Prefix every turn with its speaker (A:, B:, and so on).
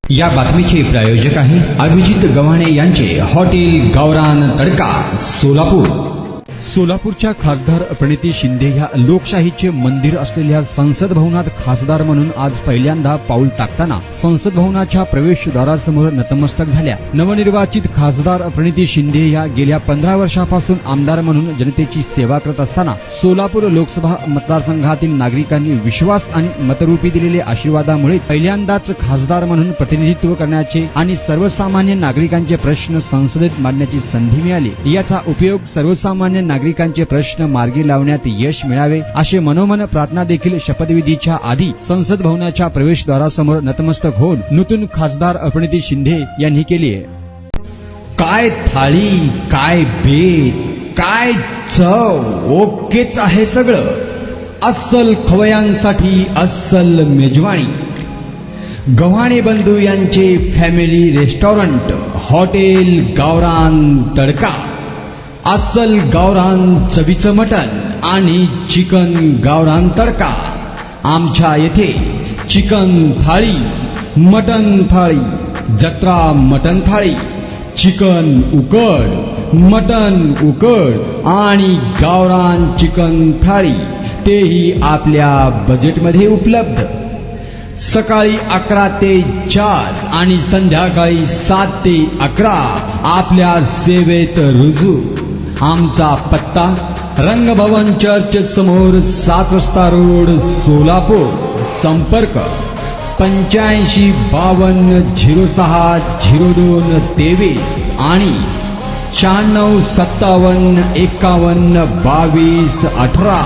A: या बातमीचे प्रायोजक आहे अभिजित गव्हाणे यांचे हॉटेल गावरान तडका सोलापूर। सोलापूरच्या खासदार प्रणिती शिंदे ह्या लोकशाहीचे मंदिर असलेल्या संसद भवनात खासदार म्हणून आज पहिल्यांदा पाऊल टाकताना संसद भवनाच्या प्रवेशद्वारासमोर नतमस्तक झाल्या। नवनिर्वाचित खासदार प्रणिती शिंदे या गेल्या 15 वर्षापासून आमदार म्हणून जनतेची सेवा करत असताना सोलापूर लोकसभा मतदारसंघातील नागरिकांनी विश्वास आणि मतरूपी दिलेल्या आशीर्वादामुळे पहिल्यांदाच खासदार म्हणून प्रतिनिधित्व करण्याचे आणि सर्वसामान्य नागरिकांचे प्रश्न संसदेत मांडण्याची संधी मिळाली। याचा उपयोग सर्वसामान्य नागरिकांचे प्रश्न मार्गी लावण्यात यश मिळावे असे मनोमन प्रार्थना देखील शपथविधीच्या आधी संसद भवनाच्या प्रवेशद्वारासमोर नतमस्तक होऊन नूतन खासदार प्रणिती शिंदे यांनी केली आहे। काय थाळी, काय बेत, काय चव, ओकेच आहे सगळं। अस्सल खवयांसाठी अस्सल मेजवानी। गव्हाणे बंधू यांचे फॅमिली रेस्टॉरंट हॉटेल गावरान तडका। अस्सल गावरान चवीचं मटण आणि चिकन गावरान तडका। आमच्या येथे चिकन थाळी, मटण थाळी, जत्रा मटण थाळी, चिकन उकड, मटण उकड आणि गावरान चिकन थाळी तेही आपल्या बजेटमध्ये उपलब्ध। सकाळी 11 ते 4 आणि संध्याकाळी 7 ते 11 आपल्या सेवेत रुजू। आमचा पत्ता रंगभवन चर्च समोर 7 रस्ता रोड सोलापूर। संपर्क 85 52 06 02 23 आणि 96 57 51 22 18।